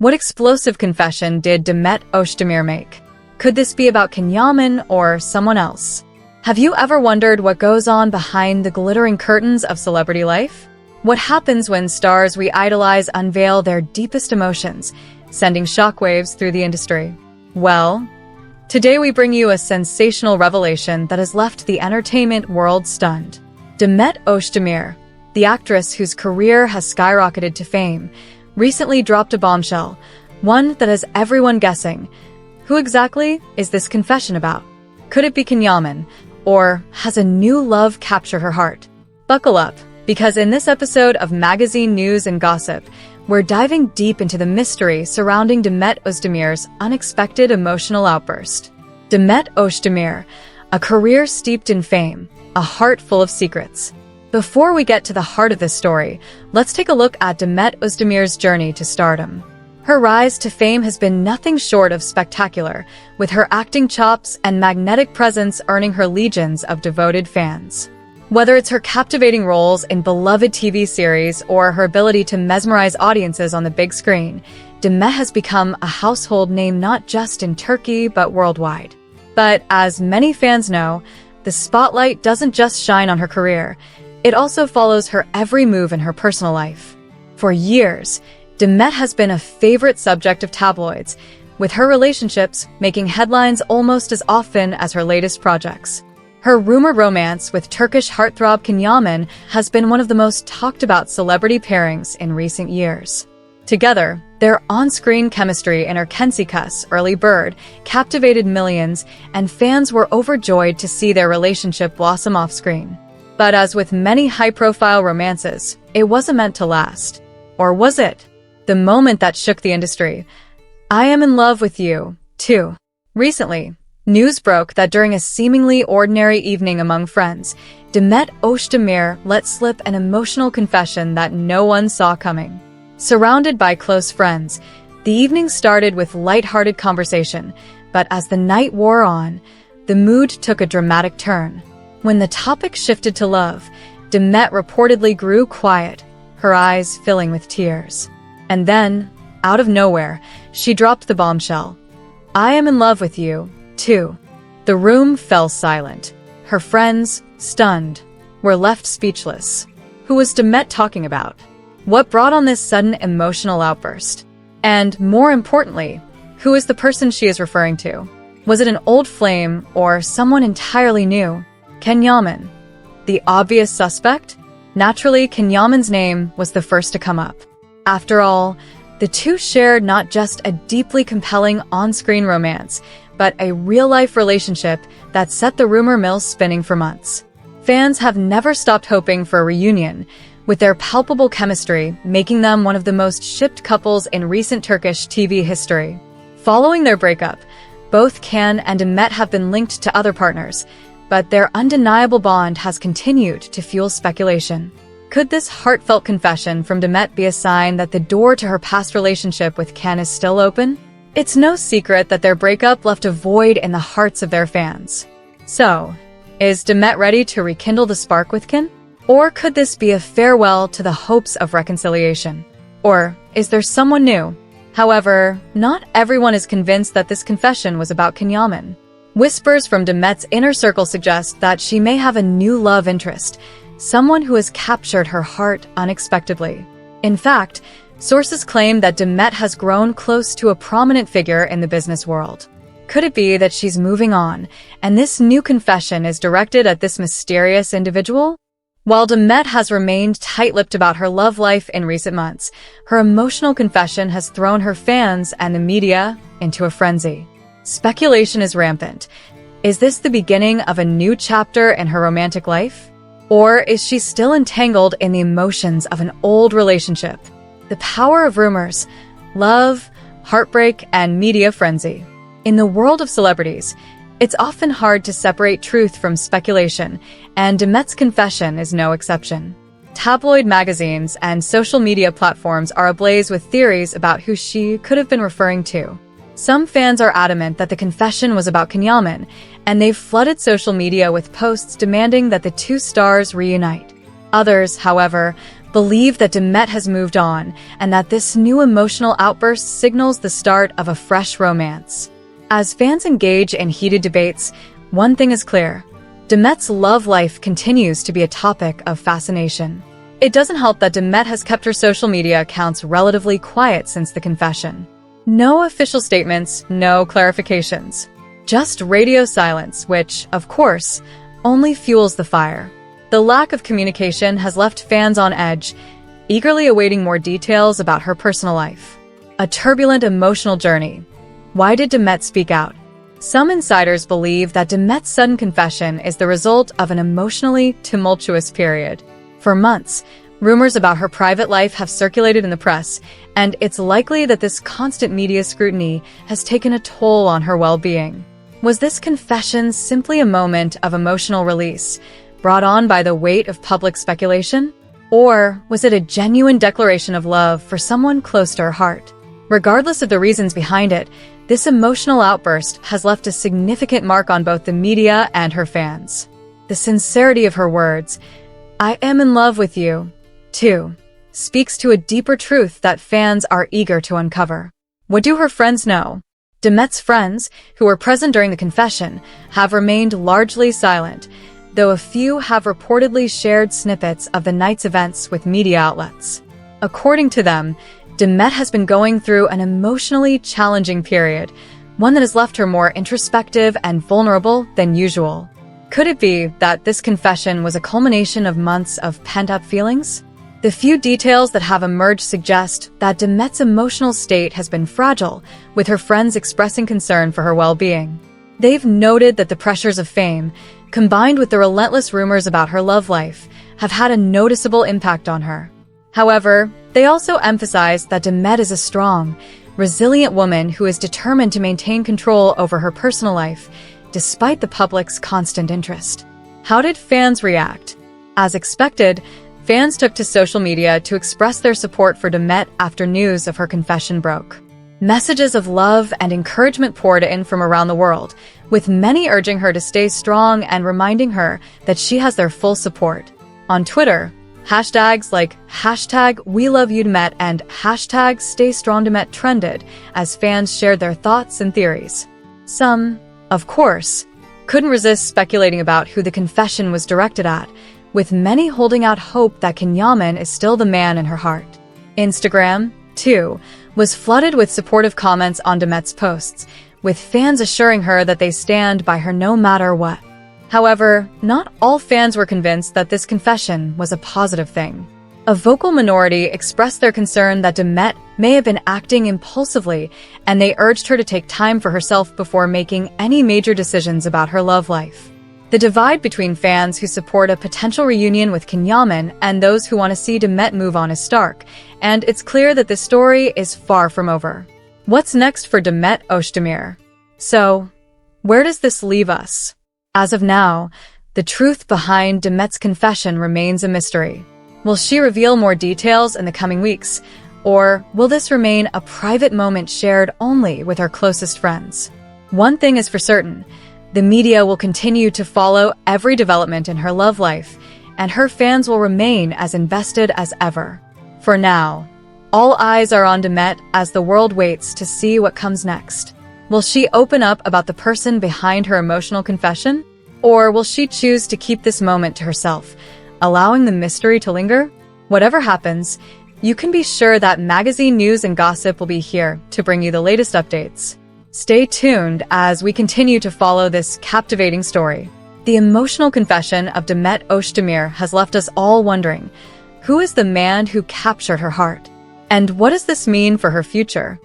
What explosive confession did Demet Özdemir make? Could this be about Yaman or someone else? Have you ever wondered what goes on behind the glittering curtains of celebrity life? What happens when stars we idolize unveil their deepest emotions, sending shockwaves through the industry? Well, today we bring you a sensational revelation that has left the entertainment world stunned. Demet Özdemir, the actress whose career has skyrocketed to fame, recently dropped a bombshell, one that has everyone guessing. Who exactly is this confession about? Could it be Yaman, or has a new love captured her heart? Buckle up, because in this episode of Magazine News and Gossip, we're diving deep into the mystery surrounding Demet Özdemir's unexpected emotional outburst. Demet Özdemir, a career steeped in fame, a heart full of secrets. Before we get to the heart of this story, let's take a look at Demet Özdemir's journey to stardom. Her rise to fame has been nothing short of spectacular, with her acting chops and magnetic presence earning her legions of devoted fans. Whether it's her captivating roles in beloved TV series or her ability to mesmerize audiences on the big screen, Demet has become a household name not just in Turkey but worldwide. But as many fans know, the spotlight doesn't just shine on her career. It also follows her every move in her personal life. For years, Demet has been a favorite subject of tabloids, with her relationships making headlines almost as often as her latest projects. Her rumored romance with Turkish heartthrob Yaman has been one of the most talked about celebrity pairings in recent years. Together, their on-screen chemistry in Erkensikas, Early Bird, captivated millions, and fans were overjoyed to see their relationship blossom off-screen. But as with many high-profile romances, it wasn't meant to last. Or was it? The moment that shook the industry. I am in love with you, too. Recently, news broke that during a seemingly ordinary evening among friends, Demet Özdemir let slip an emotional confession that no one saw coming. Surrounded by close friends, the evening started with light-hearted conversation, but as the night wore on, the mood took a dramatic turn. When the topic shifted to love, Demet reportedly grew quiet, her eyes filling with tears. And then, out of nowhere, she dropped the bombshell. I am in love with you, too. The room fell silent. Her friends, stunned, were left speechless. Who was Demet talking about? What brought on this sudden emotional outburst? And more importantly, who is the person she is referring to? Was it an old flame or someone entirely new? Yaman, the obvious suspect? Naturally, Yaman's name was the first to come up. After all, the two shared not just a deeply compelling on-screen romance, but a real-life relationship that set the rumor mill spinning for months. Fans have never stopped hoping for a reunion, with their palpable chemistry making them one of the most shipped couples in recent Turkish TV history. Following their breakup, both Can and Demet have been linked to other partners, but their undeniable bond has continued to fuel speculation. Could this heartfelt confession from Demet be a sign that the door to her past relationship with Can is still open? It's no secret that their breakup left a void in the hearts of their fans. So, is Demet ready to rekindle the spark with Can? Or could this be a farewell to the hopes of reconciliation? Or is there someone new? However, not everyone is convinced that this confession was about Yaman. Whispers from Demet's inner circle suggest that she may have a new love interest, someone who has captured her heart unexpectedly. In fact, sources claim that Demet has grown close to a prominent figure in the business world. Could it be that she's moving on, and this new confession is directed at this mysterious individual? While Demet has remained tight-lipped about her love life in recent months, her emotional confession has thrown her fans and the media into a frenzy. Speculation is rampant. Is this the beginning of a new chapter in her romantic life? Or is she still entangled in the emotions of an old relationship? The power of rumors, love, heartbreak, and media frenzy. In the world of celebrities, it's often hard to separate truth from speculation, and Demet's confession is no exception. Tabloid magazines and social media platforms are ablaze with theories about who she could have been referring to. Some fans are adamant that the confession was about Yaman, and they've flooded social media with posts demanding that the two stars reunite. Others, however, believe that Demet has moved on and that this new emotional outburst signals the start of a fresh romance. As fans engage in heated debates, one thing is clear: Demet's love life continues to be a topic of fascination. It doesn't help that Demet has kept her social media accounts relatively quiet since the confession. No official statements, no clarifications. Just radio silence, which, of course, only fuels the fire. The lack of communication has left fans on edge, eagerly awaiting more details about her personal life. A turbulent emotional journey. Why did Demet speak out? Some insiders believe that Demet's sudden confession is the result of an emotionally tumultuous period. For months, rumors about her private life have circulated in the press, and it's likely that this constant media scrutiny has taken a toll on her well-being. Was this confession simply a moment of emotional release, brought on by the weight of public speculation? Or was it a genuine declaration of love for someone close to her heart? Regardless of the reasons behind it, this emotional outburst has left a significant mark on both the media and her fans. The sincerity of her words, "I am in love with you, too," speaks to a deeper truth that fans are eager to uncover. What do her friends know? Demet's friends, who were present during the confession, have remained largely silent, though a few have reportedly shared snippets of the night's events with media outlets. According to them, Demet has been going through an emotionally challenging period, one that has left her more introspective and vulnerable than usual. Could it be that this confession was a culmination of months of pent-up feelings? The few details that have emerged suggest that Demet's emotional state has been fragile, with her friends expressing concern for her well-being. They've noted that the pressures of fame, combined with the relentless rumors about her love life, have had a noticeable impact on her. However, they also emphasize that Demet is a strong, resilient woman who is determined to maintain control over her personal life, despite the public's constant interest. How did fans react? As expected, fans took to social media to express their support for Demet after news of her confession broke. Messages of love and encouragement poured in from around the world, with many urging her to stay strong and reminding her that she has their full support. On Twitter, hashtags like #WeLoveYouDemet and #StayStrongDemet trended as fans shared their thoughts and theories. Some, of course, couldn't resist speculating about who the confession was directed at, with many holding out hope that Yaman is still the man in her heart. Instagram, too, was flooded with supportive comments on Demet's posts, with fans assuring her that they stand by her no matter what. However, not all fans were convinced that this confession was a positive thing. A vocal minority expressed their concern that Demet may have been acting impulsively, and they urged her to take time for herself before making any major decisions about her love life. The divide between fans who support a potential reunion with Yaman and those who want to see Demet move on is stark, and it's clear that this story is far from over. What's next for Demet Özdemir? So, where does this leave us? As of now, the truth behind Demet's confession remains a mystery. Will she reveal more details in the coming weeks, or will this remain a private moment shared only with her closest friends? One thing is for certain: the media will continue to follow every development in her love life, and her fans will remain as invested as ever. For now, all eyes are on Demet as the world waits to see what comes next. Will she open up about the person behind her emotional confession? Or will she choose to keep this moment to herself, allowing the mystery to linger? Whatever happens, you can be sure that magazine news and gossip will be here to bring you the latest updates. Stay tuned as we continue to follow this captivating story. The emotional confession of Demet Özdemir has left us all wondering, who is the man who captured her heart? And what does this mean for her future?